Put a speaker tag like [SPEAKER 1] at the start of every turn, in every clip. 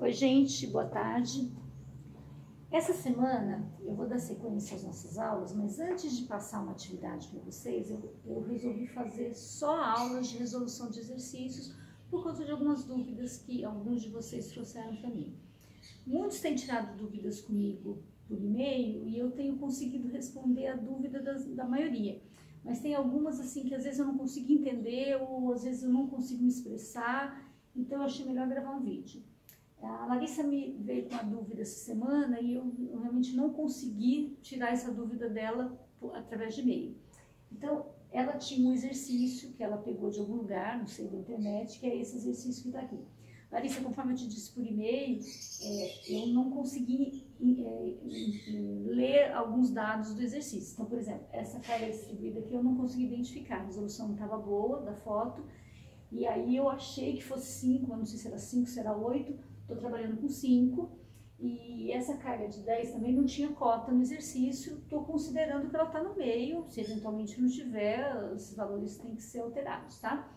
[SPEAKER 1] Oi, gente, boa tarde. Essa semana eu vou dar sequência às nossas aulas, mas antes de passar uma atividade para vocês, eu resolvi fazer só aulas de resolução de exercícios por conta de algumas dúvidas que alguns de vocês trouxeram para mim. Muitos têm tirado dúvidas comigo por e-mail e eu tenho conseguido responder a dúvida da maioria. Mas tem algumas assim que às vezes eu não consigo entender ou às vezes eu não consigo me expressar, então eu achei melhor gravar um vídeo. A Larissa me veio com a dúvida essa semana e eu realmente não consegui tirar essa dúvida dela através de e-mail. Então, ela tinha um exercício que ela pegou de algum lugar, não sei, da internet, que é esse exercício que está aqui. Larissa, conforme eu te disse por e-mail, eu não consegui ler alguns dados do exercício. Então, por exemplo, essa carga distribuída aqui eu não consegui identificar, a resolução não estava boa da foto, e aí eu achei que fosse 5, eu não sei se era 5, se era 8, estou trabalhando com 5, e essa carga de 10 também não tinha cota no exercício, estou considerando que ela está no meio, se eventualmente não tiver, esses valores têm que ser alterados, tá?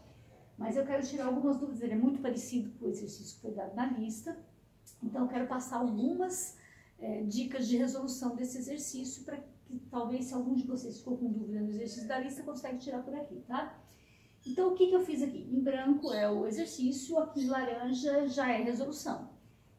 [SPEAKER 1] Mas eu quero tirar algumas dúvidas, ele é muito parecido com o exercício que foi dado na lista, então eu quero passar algumas dicas de resolução desse exercício para que talvez se algum de vocês ficou com dúvida no exercício da lista, consegue tirar por aqui, tá? Então, o que eu fiz aqui? Em branco é o exercício, aqui em laranja já é resolução.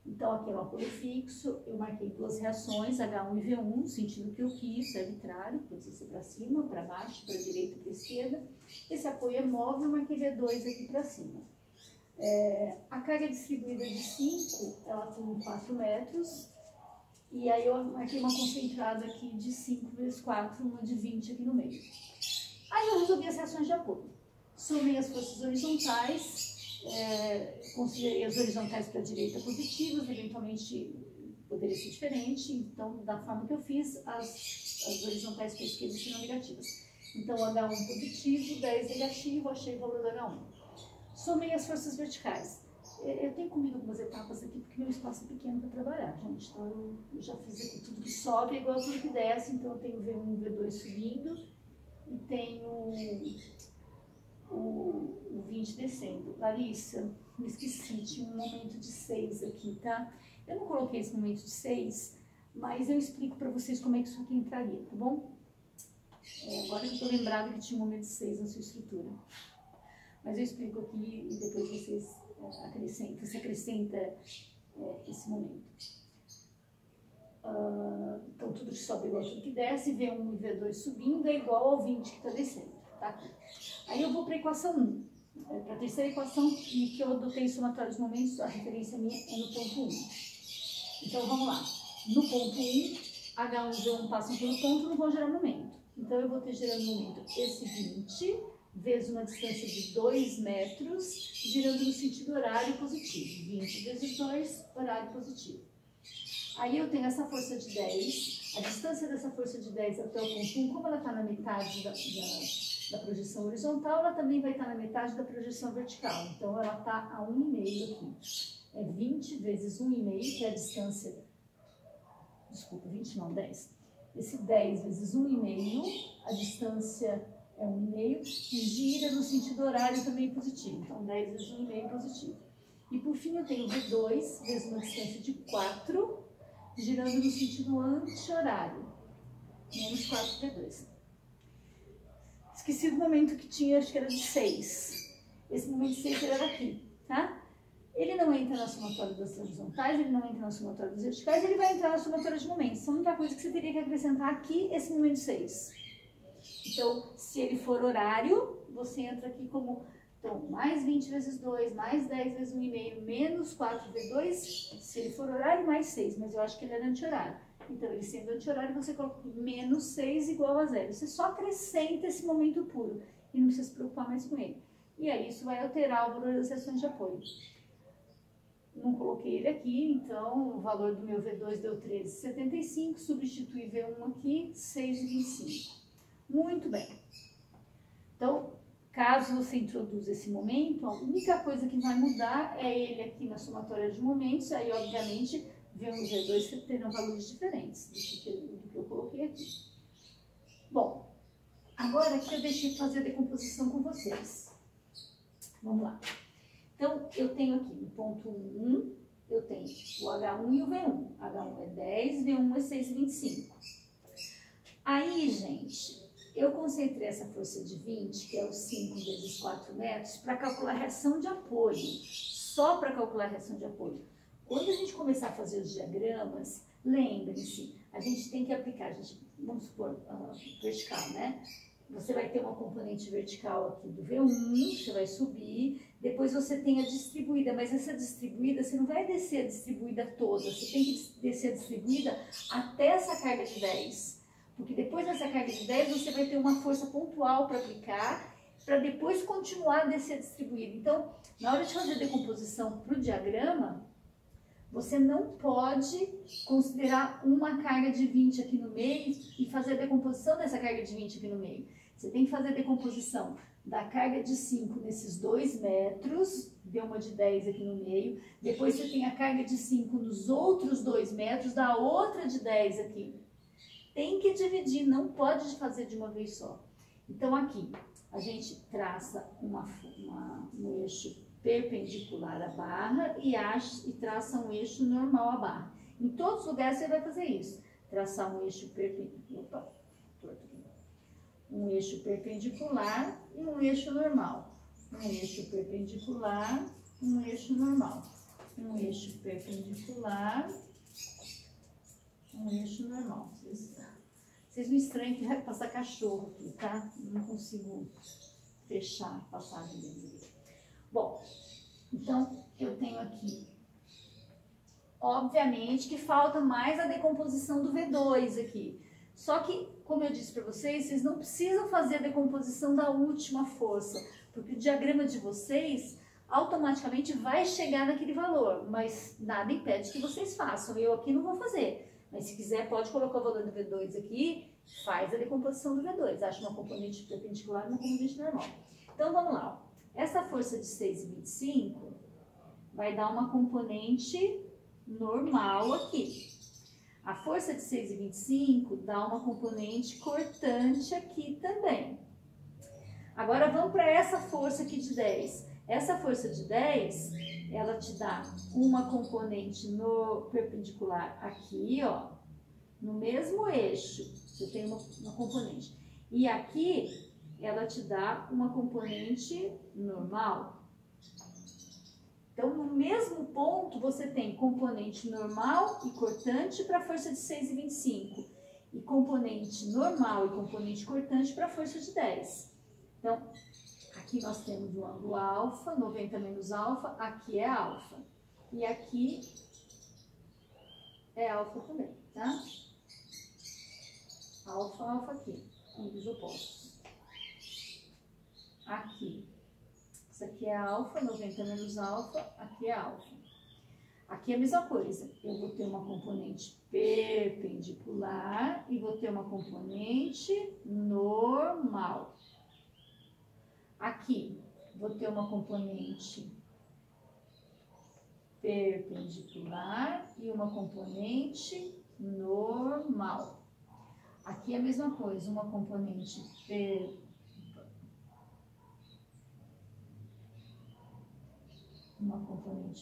[SPEAKER 1] Então, aqui é o apoio fixo, eu marquei duas reações, H1 e V1, no sentido que eu quis, arbitrário, pode ser para cima, para baixo, para a direita, para a esquerda. Esse apoio é móvel, eu marquei V2 aqui para cima. A carga distribuída de 5, ela tem 4 metros, e aí eu marquei uma concentrada aqui de 5 vezes 4, uma de 20 aqui no meio. Aí eu resolvi as reações de apoio. Somei as forças horizontais, considerei as horizontais para a direita positivas, eventualmente poderia ser diferente, então da forma que eu fiz, as horizontais para a esquerda serão negativas. Então H1 positivo, 10 negativo, achei o valor do H1. Somei as forças verticais. Eu tenho comido algumas etapas aqui porque meu espaço é pequeno para trabalhar, gente. Então eu já fiz aqui tudo que sobe é igual a tudo que desce, então eu tenho V1 e V2 subindo e tenho o 20 descendo. Larissa, me esqueci, tinha um momento de 6 aqui, tá? Eu não coloquei esse momento de 6, mas eu explico para vocês como é que isso aqui entraria, tá bom? Agora que eu tô lembrada que tinha um momento de 6 na sua estrutura. Mas eu explico aqui e depois vocês acrescenta esse momento. Então, tudo que sobe é igual a tudo que desce, V1 e V2 subindo é igual ao 20 que está descendo. Tá? Aí eu vou para a equação 1, para a terceira equação, e que eu adotei somatório de momentos, a referência minha é no ponto 1. Então vamos lá, no ponto 1, H1 e V1 passam pelo ponto, não vão gerar momento. Então eu vou ter gerando momento esse 20, vezes uma distância de 2 metros, girando no sentido horário positivo. 20 vezes 2, horário positivo. Aí eu tenho essa força de 10, a distância dessa força de 10 até o ponto 1, como ela está na metade da projeção horizontal, ela também vai estar na metade da projeção vertical. Então, ela está a 1,5 aqui. É 20 vezes 1,5, que é a distância... Desculpa, 20 não, 10. Esse 10 vezes 1,5, a distância é 1,5, e gira no sentido horário também positivo. Então, 10 vezes 1,5 positivo. E, por fim, eu tenho V2 vezes uma distância de 4, girando no sentido anti-horário. Menos 4 V2. Esqueci do momento que tinha, acho que era de 6. Esse momento de 6 era daqui, tá? Ele não entra na somatória das horizontais, ele não entra na somatória das verticais, ele vai entrar na somatória de momentos. A única coisa que você teria que acrescentar aqui é esse momento 6. Então, se ele for horário, você entra aqui como, então, mais 20 vezes 2, mais 10 vezes 1,5, menos 4V2, se ele for horário, mais 6, mas eu acho que ele era anti-horário. Então, ele sendo anti-horário, você coloca menos 6 igual a 0. Você só acrescenta esse momento puro e não precisa se preocupar mais com ele. E aí, isso vai alterar o valor das reações de apoio. Não coloquei ele aqui, então o valor do meu V2 deu 13,75, substitui V1 aqui, 6,25. Muito bem. Então, caso você introduza esse momento, a única coisa que vai mudar é ele aqui na somatória de momentos, aí obviamente V1 e V2 terão valores diferentes do que eu coloquei aqui. Bom, agora aqui eu deixei de fazer a decomposição com vocês. Vamos lá. Então, eu tenho aqui no ponto 1, eu tenho o H1 e o V1. H1 é 10, V1 é 6,25. Aí, gente, eu concentrei essa força de 20, que é os 5 vezes 4 metros, para calcular a reação de apoio. Só para calcular a reação de apoio. Quando a gente começar a fazer os diagramas, lembrem-se, a gente tem que aplicar, vamos supor, vertical, né? Você vai ter uma componente vertical aqui do V1, você vai subir, depois você tem a distribuída, mas essa distribuída, você não vai descer a distribuída toda, você tem que descer a distribuída até essa carga de 10. Porque depois dessa carga de 10, você vai ter uma força pontual para aplicar, para depois continuar a descer a distribuída. Então, na hora de fazer a decomposição para o diagrama, você não pode considerar uma carga de 20 aqui no meio e fazer a decomposição dessa carga de 20 aqui no meio. Você tem que fazer a decomposição da carga de 5 nesses 2 metros, deu uma de 10 aqui no meio. Depois você tem a carga de 5 nos outros 2 metros, dá outra de 10 aqui. Tem que dividir, não pode fazer de uma vez só. Então aqui, a gente traça um eixo perpendicular à barra e traça um eixo normal à barra. Em todos os lugares você vai fazer isso. Traçar um eixo perpendicular, um eixo perpendicular e um eixo normal. Um eixo perpendicular, um eixo normal. Um eixo perpendicular, um eixo normal. Vocês não estranhem que vai passar cachorro aqui, tá? Não consigo fechar a passagem deles aqui. Bom, então eu tenho aqui, obviamente que falta mais a decomposição do V2 aqui. Só que, como eu disse para vocês, vocês não precisam fazer a decomposição da última força, porque o diagrama de vocês automaticamente vai chegar naquele valor, mas nada impede que vocês façam. Eu aqui não vou fazer, mas se quiser pode colocar o valor do V2 aqui, faz a decomposição do V2. Acha uma componente perpendicular e uma componente normal. Então vamos lá. Essa força de 6,25 vai dar uma componente normal aqui. A força de 6,25 dá uma componente cortante aqui também. Agora vamos para essa força aqui de 10. Essa força de 10, ela te dá uma componente perpendicular aqui, ó, no mesmo eixo. Você tem uma componente. E aqui ela te dá uma componente normal. Então, no mesmo ponto, você tem componente normal e cortante para a força de 6,25 e componente normal e componente cortante para a força de 10. Então, aqui nós temos o ângulo alfa, 90 menos alfa, aqui é alfa. E aqui é alfa também, tá? Alfa, alfa aqui, ângulos opostos. Aqui, isso aqui é alfa, 90 menos alfa, aqui é alfa. Aqui é a mesma coisa, eu vou ter uma componente perpendicular e vou ter uma componente normal. Aqui, vou ter uma componente perpendicular e uma componente normal. Aqui é a mesma coisa, uma componente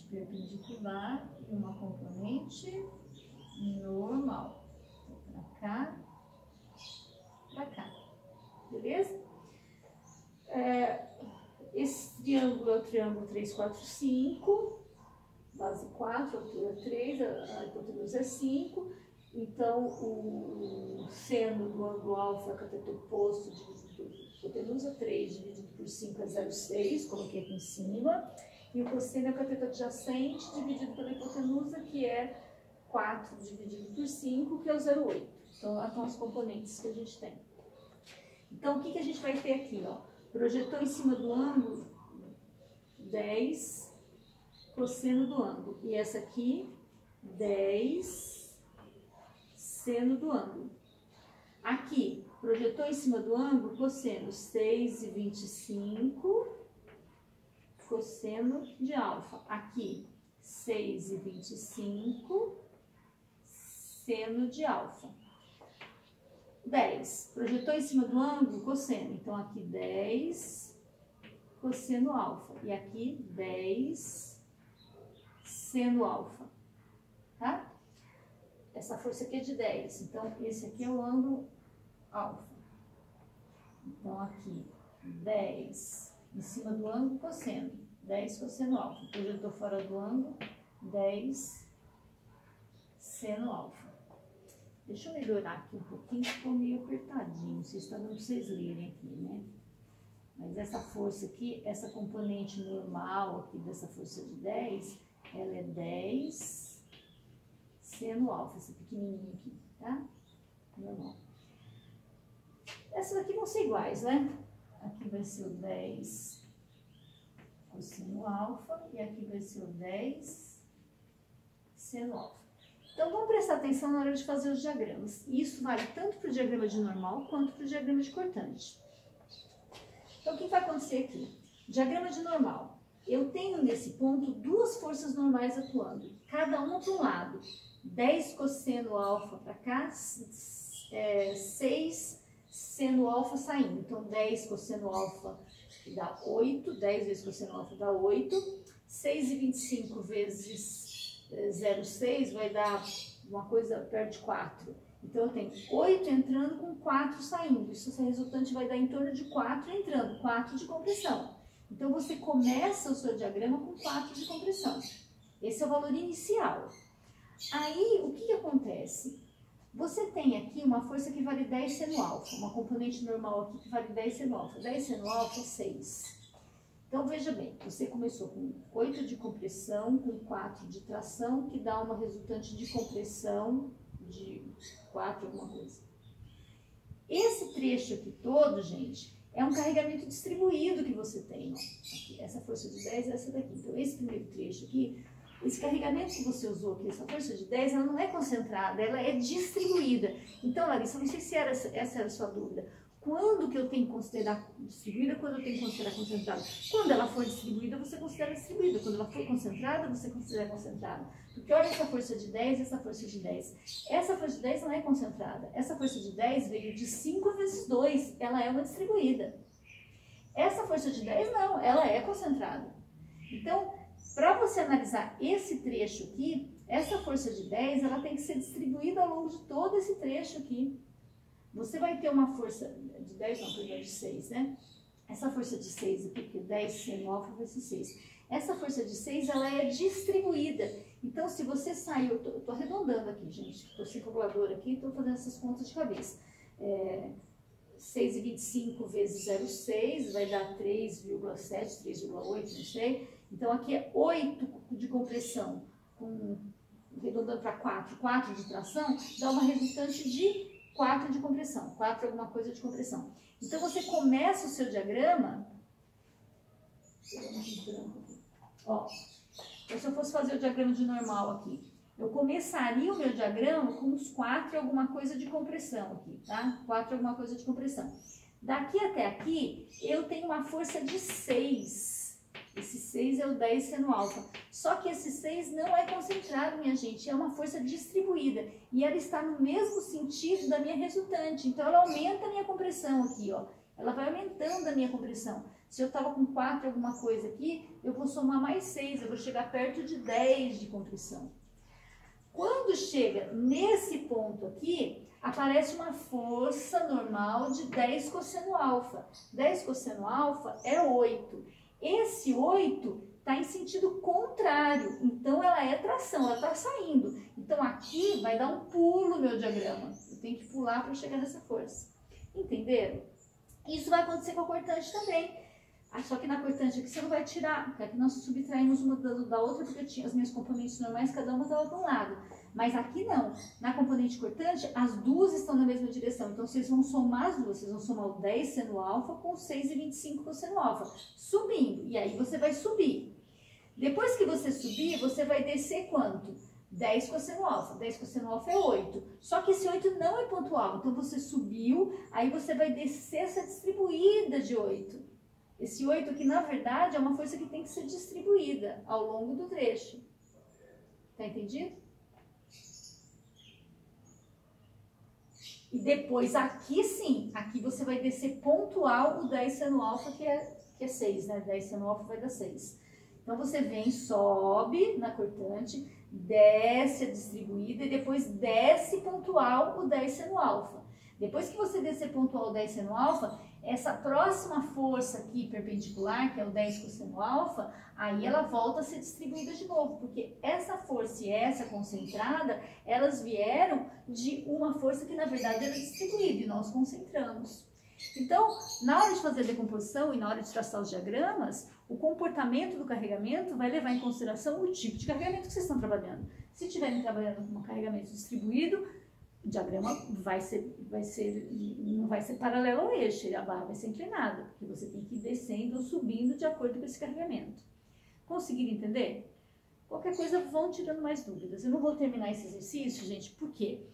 [SPEAKER 1] perpendicular e uma componente normal. Para cá, para cá. Beleza? Esse triângulo é o triângulo 3, 4, 5. Base 4, altura 3, a hipotenusa é 5. Então, o seno do ângulo alfa é cateto oposto dividido por hipotenusa, 3 dividido por 5 é 0,6, coloquei aqui em cima. E o cosseno é o cateto adjacente dividido pela hipotenusa, que é 4 dividido por 5, que é o 0,8. Então, são as componentes que a gente tem. Então, o que a gente vai ter aqui? Ó? Projetou em cima do ângulo 10 cosseno do ângulo. E essa aqui, 10 seno do ângulo. Aqui, projetou em cima do ângulo cosseno 6,25 cosseno de alfa. Aqui, 6,25 seno de alfa. 10. Projetou em cima do ângulo cosseno. Então, aqui 10 cosseno alfa. E aqui 10 seno alfa, tá? Essa força aqui é de 10, então esse aqui é o ângulo alfa. Então aqui, 10 em cima do ângulo cosseno, 10 cosseno alfa. Depois eu estou fora do ângulo, 10 seno alfa. Deixa eu melhorar aqui um pouquinho, ficou meio apertadinho, vocês estão dando para vocês lerem aqui, né? Mas essa força aqui, essa componente normal aqui dessa força de 10, ela é 10 seno alfa, essa pequenininha aqui, tá? Normal. Essas aqui vão ser iguais, né? Aqui vai ser o 10 cosseno alfa e aqui vai ser o 10 seno alfa. Então, vamos prestar atenção na hora de fazer os diagramas. Isso vale tanto para o diagrama de normal quanto para o diagrama de cortante. Então, o que vai acontecer aqui? Diagrama de normal. Eu tenho nesse ponto duas forças normais atuando, cada uma para um lado. 10 cosseno alfa para cá, 6 seno alfa saindo. Então, 10 cosseno alfa dá 8, 10 vezes cosseno alfa dá 8. 6,25 vezes 0,6 vai dar uma coisa perto de 4. Então, eu tenho 8 entrando com 4 saindo. Isso, essa resultante vai dar em torno de 4 entrando, 4 de compressão. Então, você começa o seu diagrama com 4 de compressão. Esse é o valor inicial. Aí, o que acontece? Você tem aqui uma força que vale 10 seno alfa, uma componente normal aqui que vale 10 seno alfa. 10 seno alfa é 6. Então, veja bem, você começou com 8 de compressão, com 4 de tração, que dá uma resultante de compressão de 4 alguma coisa. Esse trecho aqui todo, gente, é um carregamento distribuído que você tem. Ó. Aqui, essa força de 10 é essa daqui. Então, esse primeiro trecho aqui, esse carregamento que você usou aqui, essa força de 10, ela não é concentrada, ela é distribuída. Então, Larissa, não sei se essa era a sua dúvida. Quando que eu tenho que considerar distribuída, quando eu tenho que considerar concentrada? Quando ela for distribuída, você considera distribuída. Quando ela for concentrada, você considera concentrada. Porque olha essa força de 10 e essa força de 10. Essa força de 10 não é concentrada. Essa força de 10 veio de 5 vezes 2. Ela é uma distribuída. Essa força de 10 não, ela é concentrada. Então, para você analisar esse trecho aqui, essa força de 10, ela tem que ser distribuída ao longo de todo esse trecho aqui. Você vai ter uma força de 10, não, perdão, de 6, né? Essa força de 6 aqui, porque 10 seno alfa vai ser 6. Essa força de 6, ela é distribuída. Então, se você sair, eu tô arredondando aqui, gente, estou sem calculadora aqui, estou fazendo essas contas de cabeça. 6,25 vezes 0,6 vai dar 3,7, 3,8, não sei. Então, aqui é 8 de compressão, arredondando para 4, 4 de tração, dá uma resultante de 4 de compressão, 4 alguma coisa de compressão. Então, você começa o seu diagrama... Ó, então, se eu fosse fazer o diagrama de normal aqui, eu começaria o meu diagrama com uns 4 alguma coisa de compressão aqui, tá? 4 alguma coisa de compressão. Daqui até aqui, eu tenho uma força de 6. Esse 6 é o 10 seno alfa. Só que esse 6 não é concentrado, minha gente. É uma força distribuída. E ela está no mesmo sentido da minha resultante. Então, ela aumenta a minha compressão aqui, ó. Ela vai aumentando a minha compressão. Se eu estava com 4 alguma coisa aqui, eu vou somar mais 6. Eu vou chegar perto de 10 de compressão. Quando chega nesse ponto aqui, aparece uma força normal de 10 cosseno alfa. 10 cosseno alfa é 8. Esse 8 está em sentido contrário, então ela é tração, ela está saindo. Então aqui vai dar um pulo meu diagrama. Eu tenho que pular para chegar nessa força. Entenderam? Isso vai acontecer com a cortante também. Só que na cortante aqui você não vai tirar, porque aqui nós subtraímos uma da outra, porque eu tinha as minhas componentes normais, cada uma estava para um lado. Mas aqui não. Na componente cortante, as duas estão na mesma direção. Então, vocês vão somar as duas. Vocês vão somar o 10 seno alfa com o 6,25 cosseno alfa. Subindo. E aí, você vai subir. Depois que você subir, você vai descer quanto? 10 cosseno alfa. 10 cosseno alfa é 8. Só que esse 8 não é pontual. Então, você subiu, aí você vai descer essa distribuída de 8. Esse 8 aqui, na verdade, é uma força que tem que ser distribuída ao longo do trecho. Tá entendido? E depois, aqui sim, aqui você vai descer pontual o 10 seno alfa, que é 6, né? 10 seno alfa vai dar 6. Então, você vem, sobe na cortante, desce a distribuída e depois desce pontual o 10 seno alfa. Depois que você descer pontual o 10 seno alfa, essa próxima força aqui perpendicular, que é o 10 cosseno alfa, aí ela volta a ser distribuída de novo, porque essa força e essa concentrada, elas vieram de uma força que na verdade era distribuída e nós concentramos. Então, na hora de fazer a decomposição e na hora de traçar os diagramas, o comportamento do carregamento vai levar em consideração o tipo de carregamento que vocês estão trabalhando. Se estiverem trabalhando com um carregamento distribuído, o diagrama não vai ser paralelo ao eixo, a barra vai ser inclinada, porque você tem que ir descendo ou subindo de acordo com esse carregamento. Conseguiram entender? Qualquer coisa, vão tirando mais dúvidas. Eu não vou terminar esse exercício, gente, porque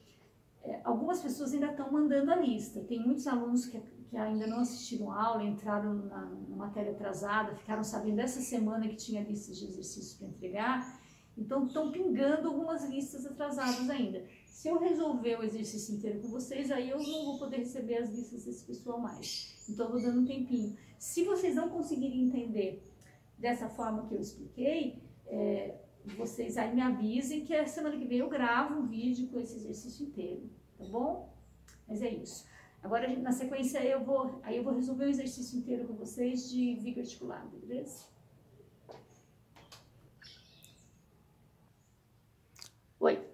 [SPEAKER 1] algumas pessoas ainda estão mandando a lista. Tem muitos alunos que ainda não assistiram a aula, entraram na matéria atrasada, ficaram sabendo essa semana que tinha listas de exercícios para entregar, então estão pingando algumas listas atrasadas ainda. Se eu resolver o exercício inteiro com vocês, aí eu não vou poder receber as listas desse pessoal mais. Então, eu vou dando um tempinho. Se vocês não conseguirem entender dessa forma que eu expliquei, vocês aí me avisem que a semana que vem eu gravo um vídeo com esse exercício inteiro, tá bom? Mas é isso. Agora, na sequência, eu vou resolver o exercício inteiro com vocês de viga articulada, beleza? Oi,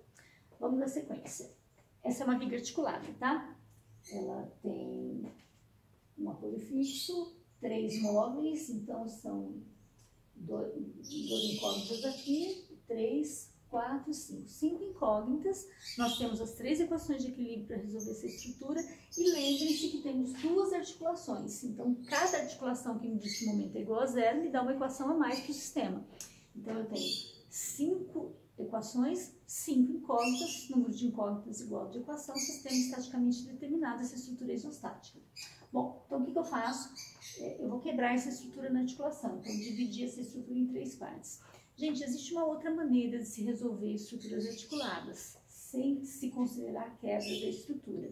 [SPEAKER 1] vamos na sequência. Essa é uma viga articulada, tá? Ela tem um apoio fixo, 3 móveis, então são 2 incógnitas aqui, 3, 4, 5. 5 incógnitas, nós temos as 3 equações de equilíbrio para resolver essa estrutura e lembrem-se que temos 2 articulações. Então, cada articulação que me diz que o momento é igual a zero me dá uma equação a mais para o sistema. Então, eu tenho 5 equações, 5 incógnitas, número de incógnitas igual ao de equação, sistema estaticamente determinado, essa estrutura é isostática. Bom, então o que eu faço? Eu vou quebrar essa estrutura na articulação, então dividir essa estrutura em 3 partes. Gente, existe uma outra maneira de se resolver estruturas articuladas, sem se considerar a quebra da estrutura.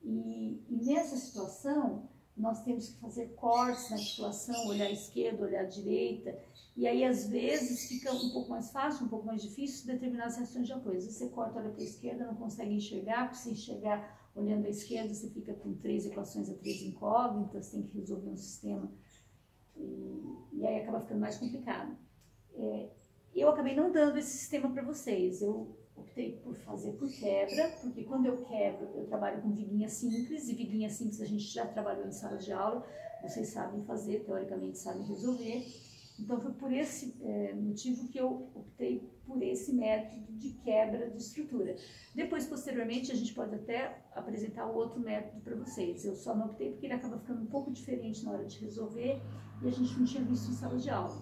[SPEAKER 1] E nessa situação, nós temos que fazer cortes na articulação, olhar à esquerda, olhar à direita, e aí às vezes fica um pouco mais fácil, um pouco mais difícil determinar as reações de apoio. Você corta, olha para a esquerda, não consegue enxergar, porque se enxergar olhando à esquerda, você fica com 3 equações a 3 incógnitas, tem que resolver um sistema, e aí acaba ficando mais complicado. Eu acabei não dando esse sistema para vocês, eu optei por fazer por quebra, porque quando eu quebro, eu trabalho com viguinha simples, e viguinha simples a gente já trabalhou em sala de aula, vocês sabem fazer, teoricamente sabem resolver. Então foi por esse motivo que eu optei por esse método de quebra de estrutura. Depois, posteriormente, a gente pode até apresentar o outro método para vocês. Eu só não optei porque ele acaba ficando um pouco diferente na hora de resolver e a gente não tinha visto em sala de aula.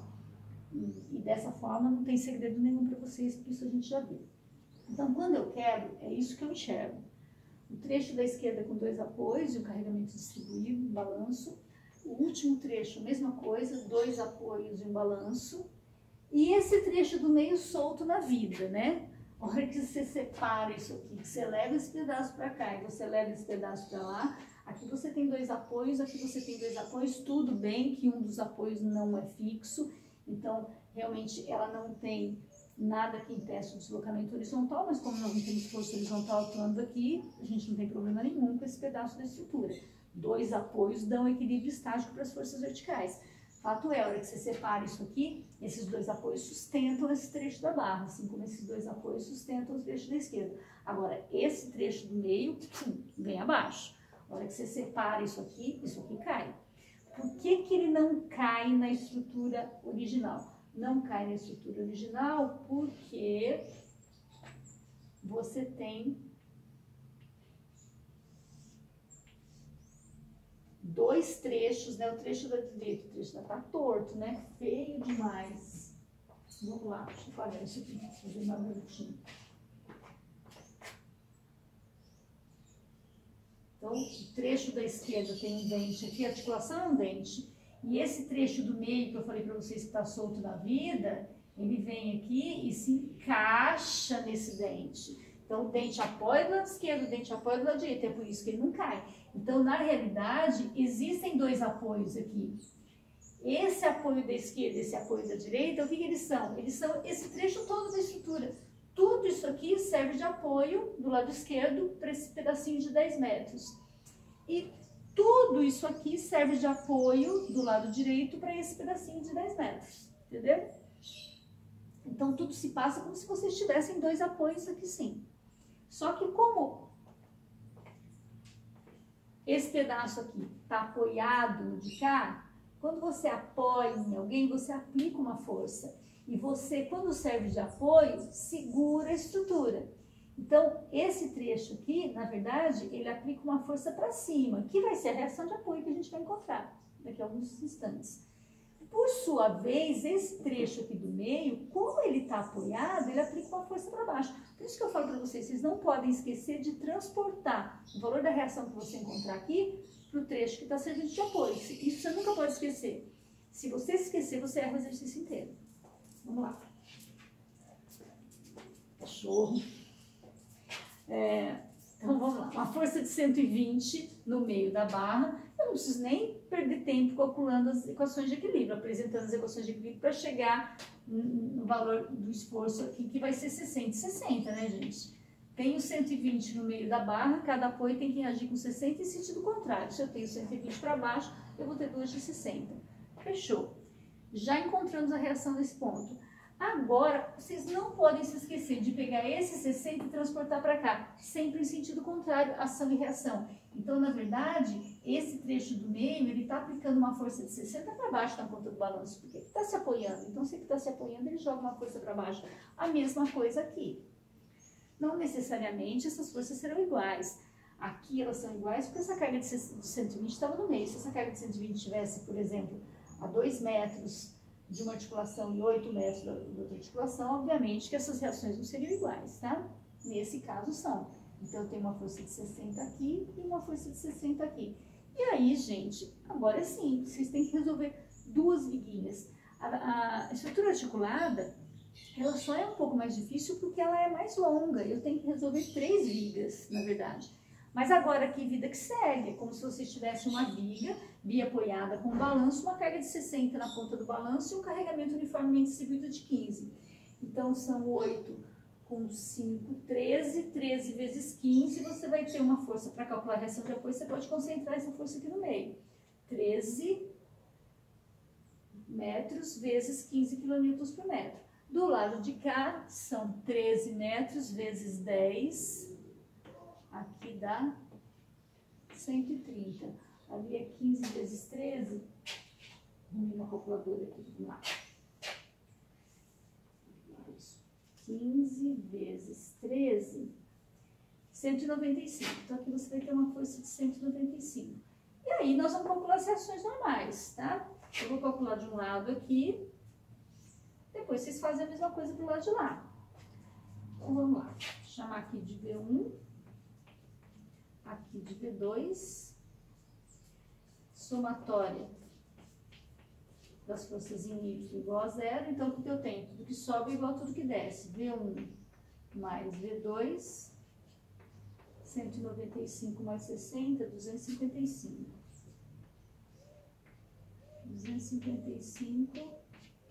[SPEAKER 1] E dessa forma não tem segredo nenhum para vocês, porque isso a gente já viu. Então, quando eu quebro, é isso que eu enxergo. O trecho da esquerda com 2 apoios e o carregamento distribuído, balanço. O último trecho, mesma coisa, 2 apoios e um balanço. E esse trecho do meio solto na vida, né? A hora que você separa isso aqui, que você leva esse pedaço para cá e você leva esse pedaço para lá, aqui você tem 2 apoios, aqui você tem 2 apoios, tudo bem que um dos apoios não é fixo, então realmente ela não tem nada que impeça o deslocamento horizontal, mas como nós não temos força horizontal atuando aqui, a gente não tem problema nenhum com esse pedaço da estrutura. 2 apoios dão equilíbrio estático para as forças verticais. Fato é, a hora que você separa isso aqui, esses 2 apoios sustentam esse trecho da barra, assim como esses 2 apoios sustentam os trechos da esquerda. Agora, esse trecho do meio, vem abaixo. A hora que você separa isso aqui cai. Por que que ele não cai na estrutura original? Não cai na estrutura original porque você tem 2 trechos, né? O trecho da direita, o trecho da tá torto, né? Feio demais. Vamos lá, deixa eu fazer isso aqui, fazer uma minutinho. Então, o trecho da esquerda tem um dente aqui, a articulação é um dente. E esse trecho do meio que eu falei para vocês que está solto na vida, ele vem aqui e se encaixa nesse dente. Então, o dente apoia do lado esquerdo, o dente apoia do lado direito, é por isso que ele não cai. Então, na realidade, existem 2 apoios aqui. Esse apoio da esquerda e esse apoio da direita, o que eles são? Eles são esse trecho todo da estrutura. Tudo isso aqui serve de apoio do lado esquerdo para esse pedacinho de 10 metros. E tudo isso aqui serve de apoio do lado direito para esse pedacinho de 10 metros. Entendeu? Então, tudo se passa como se vocês tivessem dois apoios aqui, sim. Só que como esse pedaço aqui está apoiado no de cá, quando você apoia em alguém, você aplica uma força. E você, quando serve de apoio, segura a estrutura. Então, esse trecho aqui, na verdade, ele aplica uma força para cima, que vai ser a reação de apoio que a gente vai encontrar daqui a alguns instantes. Por sua vez, esse trecho aqui do meio, como ele está apoiado, ele aplica uma força para baixo. Por isso que eu falo para vocês, vocês não podem esquecer de transportar o valor da reação que você encontrar aqui para o trecho que está servindo de apoio. Isso você nunca pode esquecer. Se você esquecer, você erra o exercício inteiro. Vamos lá. Cachorro. Então, vamos lá. Uma força de 120 no meio da barra. Eu não preciso nem perder tempo calculando as equações de equilíbrio, apresentando as equações de equilíbrio para chegar no valor do esforço aqui, que vai ser 60 e 60, né, gente? Tenho 120 no meio da barra, cada apoio tem que reagir com 60 em sentido contrário. Se eu tenho 120 para baixo, eu vou ter duas de 60. Fechou. Já encontramos a reação nesse ponto. Agora, vocês não podem se esquecer de pegar esse 60 e transportar para cá, sempre em sentido contrário, ação e reação. Então, na verdade, esse trecho do meio, ele está aplicando uma força de 60 para baixo na ponta do balanço, porque ele está se apoiando. Então, se ele está se apoiando, ele joga uma força para baixo. A mesma coisa aqui. Não necessariamente essas forças serão iguais. Aqui elas são iguais porque essa carga de 120 estava no meio. Se essa carga de 120 tivesse, por exemplo, a 2 metros de uma articulação e 8 metros da outra articulação, obviamente que essas reações não seriam iguais, tá? Nesse caso são. Então, eu tenho uma força de 60 aqui e uma força de 60 aqui. E aí, gente, agora sim, vocês têm que resolver duas liguinhas. A estrutura articulada, ela só é um pouco mais difícil porque ela é mais longa. Eu tenho que resolver 3 vigas, na verdade. Mas agora aqui, vida que segue, é como se você tivesse uma viga biapoiada com um balanço, uma carga de 60 na ponta do balanço e um carregamento uniformemente distribuído de 15. Então, são 8 com 5, 13, 13 vezes 15, você vai ter uma força para calcular a reação de apoio, você pode concentrar essa força aqui no meio. 13 metros vezes 15 kN por metro. Do lado de cá, são 13 metros vezes 10, aqui dá 130. Ali é 15 vezes 13, vamos uma calculadora aqui, vamos lá. 15 vezes 13, 195. Então, aqui você vai ter uma força de 195. E aí, nós vamos calcular as reações normais, tá? Eu vou calcular de um lado aqui, depois vocês fazem a mesma coisa do lado de lá. Então, vamos lá. Vou chamar aqui de V1, aqui de V2, somatória das forças em Y igual a zero, então o que eu tenho? Tudo que sobe é igual a tudo que desce. V1 mais V2, 195 mais 60, 255. 255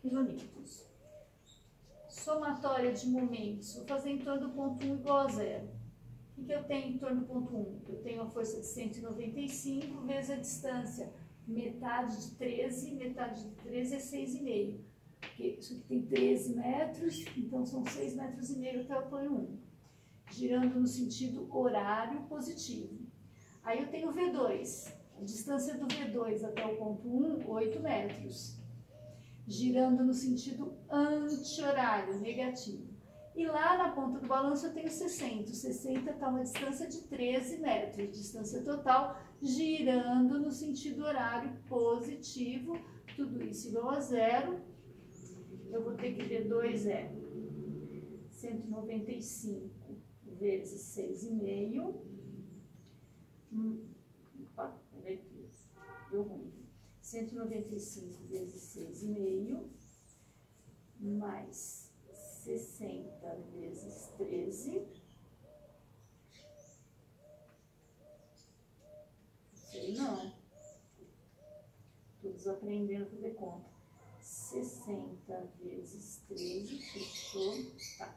[SPEAKER 1] quilonewtons. Somatória de momentos, vou fazer em torno do ponto 1 igual a zero. O que eu tenho em torno do ponto 1? Eu tenho a força de 195 vezes a distância. Metade de 13 é 6,5. Porque isso aqui tem 13 metros, então são 6,5 metros até o apoio 1. Girando no sentido horário positivo. Aí eu tenho o V2. A distância do V2 até o ponto 1, 8 metros. Girando no sentido anti-horário, negativo. E lá na ponta do balanço eu tenho 60. 60 está uma distância de 13 metros. Distância total, girando no sentido horário positivo. Tudo isso igual a zero. Eu vou ter que V2 é 195 vezes 6,5. Opa, deu ruim. 195 vezes 6,5 mais 60 vezes 13. Sei não. Estou todos aprendendo a fazer conta. 60 vezes 13, fechou, tá.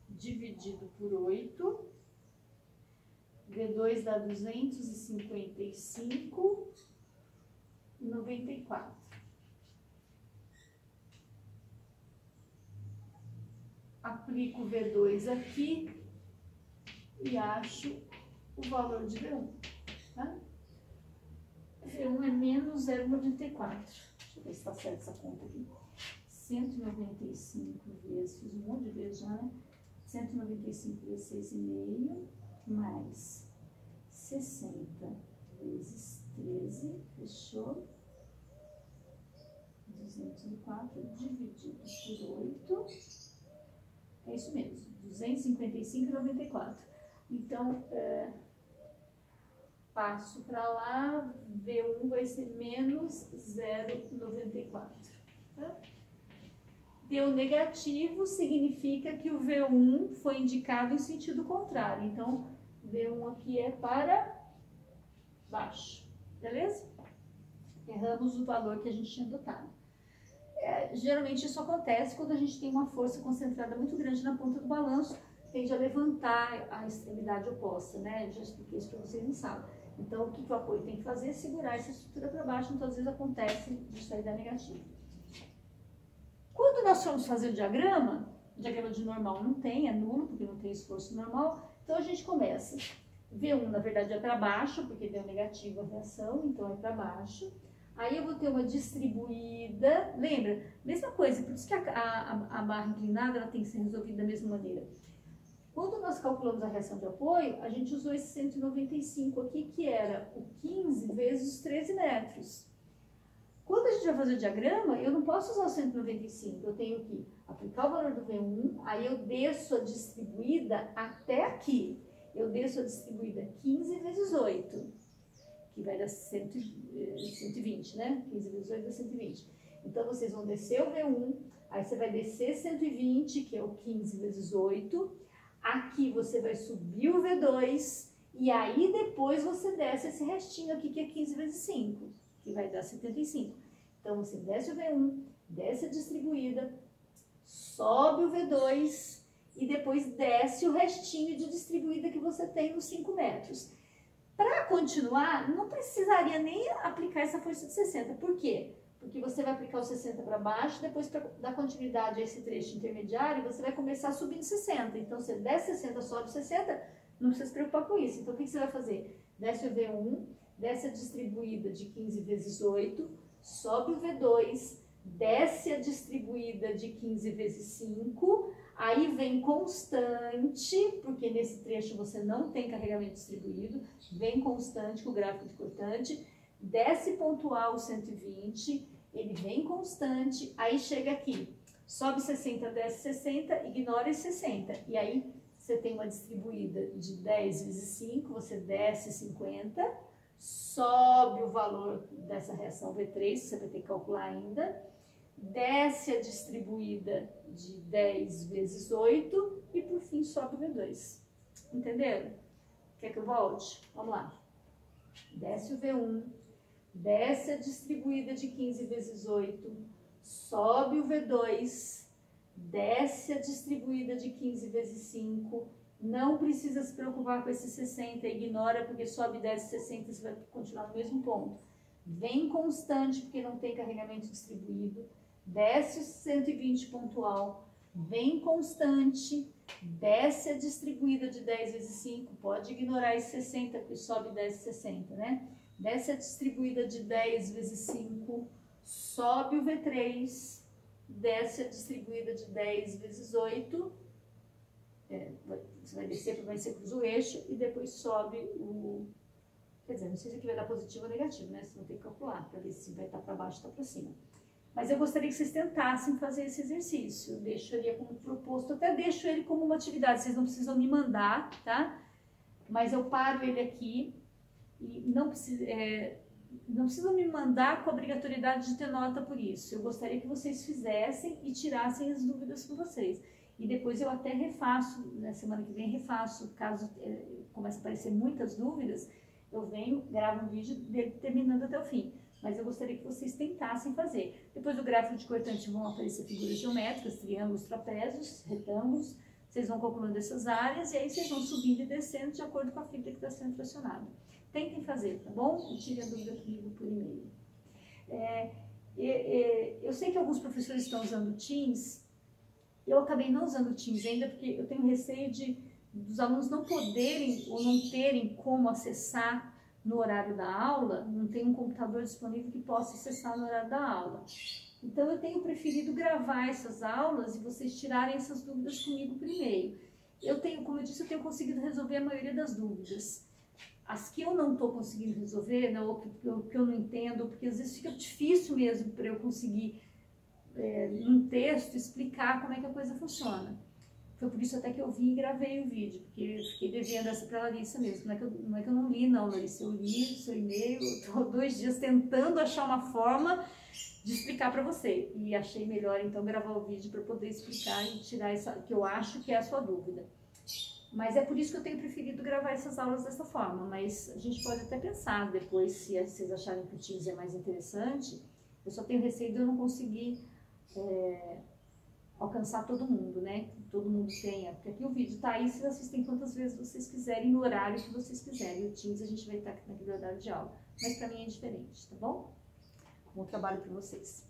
[SPEAKER 1] Dividido por 8, V2 dá 255,94. Aplico o V2 aqui e acho o valor de V1. Tá? V1 é menos 0,94. Deixa eu ver se está certa essa conta aqui. 195 vezes, fiz um monte de vezes já, né? 195 vezes 6,5 mais 60 vezes 13, fechou? 204 dividido por 8, é isso mesmo, 255,94. Então, passo para lá, V1 vai ser menos 0,94. Tá? Deu negativo, significa que o V1 foi indicado em sentido contrário. Então, V1 aqui é para baixo, beleza? Erramos o valor que a gente tinha adotado. Geralmente isso acontece quando a gente tem uma força concentrada muito grande na ponta do balanço, tende a levantar a extremidade oposta, né? Eu já expliquei isso para vocês no sábado. Então, o que o apoio tem que fazer? Segurar essa estrutura para baixo, então às vezes acontece de sair da negativa. Quando nós formos fazer o diagrama de normal não tem, é nulo, porque não tem esforço normal, então a gente começa. V1, na verdade, é para baixo, porque deu negativo a reação, então é para baixo. Aí eu vou ter uma distribuída, lembra? Mesma coisa, por isso que a barra inclinada ela tem que ser resolvida da mesma maneira. Quando nós calculamos a reação de apoio, a gente usou esse 195 aqui, que era o 15 vezes os 13 metros. Quando a gente vai fazer o diagrama, eu não posso usar o 195, eu tenho que aplicar o valor do V1, aí eu desço a distribuída até aqui. Eu desço a distribuída 15 vezes 8, que vai dar 120, né? 15 vezes 8 dá 120. Então, vocês vão descer o V1, aí você vai descer 120, que é o 15 vezes 8. Aqui você vai subir o V2, e aí depois você desce esse restinho aqui, que é 15 vezes 5, que vai dar 75. Então, você desce o V1, desce a distribuída, sobe o V2 e depois desce o restinho de distribuída que você tem nos 5 metros. Para continuar, não precisaria nem aplicar essa força de 60. Por quê? Porque você vai aplicar o 60 para baixo, depois para dar continuidade a esse trecho intermediário, você vai começar subindo 60. Então, você desce 60, sobe 60, não precisa se preocupar com isso. Então, o que você vai fazer? Desce o V1, desce a distribuída de 15 vezes 8, sobe o V2, desce a distribuída de 15 vezes 5, aí vem constante, porque nesse trecho você não tem carregamento distribuído, vem constante com o gráfico de cortante, desce pontual o 120, ele vem constante, aí chega aqui, sobe 60, desce 60, ignora esse 60, e aí você tem uma distribuída de 10 vezes 5, você desce 50, sobe o valor dessa reação V3, você vai ter que calcular ainda, desce a distribuída de 10 vezes 8 e por fim sobe o V2. Entenderam? Quer que eu volte? Vamos lá. Desce o V1, desce a distribuída de 15 vezes 8, sobe o V2, desce a distribuída de 15 vezes 5, não precisa se preocupar com esse 60, ignora porque sobe 10 e 60 você vai continuar no mesmo ponto. Vem constante porque não tem carregamento distribuído, desce o 120 pontual, vem constante, desce a distribuída de 10 vezes 5, pode ignorar esse 60 porque sobe 10 e 60, né? Desce a distribuída de 10 vezes 5, sobe o V3, desce a distribuída de 10 vezes 8, você vai descer, vai ser cruza o eixo e depois sobe o... Quer dizer, não sei se aqui vai dar positivo ou negativo, né? Vocês vão ter que calcular para ver se vai estar para baixo ou para cima. Mas eu gostaria que vocês tentassem fazer esse exercício. Eu deixo ele como proposto, até deixo ele como uma atividade, vocês não precisam me mandar, tá? Mas eu paro ele aqui e não precisam me mandar com a obrigatoriedade de ter nota por isso. Eu gostaria que vocês fizessem e tirassem as dúvidas com vocês. E depois eu até refaço, na semana que vem refaço, caso comece a aparecer muitas dúvidas, eu venho, gravo um vídeo terminando até o fim. mas eu gostaria que vocês tentassem fazer. Depois do gráfico de cortante vão aparecer figuras geométricas, triângulos, trapézios, retângulos. Vocês vão calculando essas áreas e aí vocês vão subindo e descendo de acordo com a fibra que está sendo fracionada. Tentem fazer, tá bom? E tirem a dúvida comigo por e-mail. Eu sei que alguns professores estão usando o Teams. Eu acabei não usando o Teams ainda porque eu tenho receio dos alunos não poderem ou não terem como acessar no horário da aula, não tem um computador disponível que possa acessar no horário da aula. Então eu tenho preferido gravar essas aulas e vocês tirarem essas dúvidas comigo por e-mail. Como eu disse, eu tenho conseguido resolver a maioria das dúvidas. As que eu não estou conseguindo resolver, né, ou que eu não entendo, porque às vezes fica difícil mesmo para eu conseguir, num texto, explicar como é que a coisa funciona. Foi por isso até que eu vim e gravei o vídeo, porque eu fiquei devendo essa para a Larissa mesmo. Não é que eu não li, não, Larissa. Eu li o seu e-mail, estou 2 dias tentando achar uma forma de explicar para você. E achei melhor, então, gravar o vídeo para poder explicar e tirar essa, que eu acho que é a sua dúvida. Mas é por isso que eu tenho preferido gravar essas aulas dessa forma. Mas a gente pode até pensar depois, se vocês acharem que o Teams é mais interessante. Eu só tenho receio de eu não conseguir alcançar todo mundo, né? Que todo mundo tenha. Porque aqui o vídeo tá aí, vocês assistem quantas vezes vocês quiserem, no horário que vocês quiserem. E o Teams a gente vai estar aqui naquele horário de aula. Mas para mim é diferente, tá bom? Bom trabalho para vocês.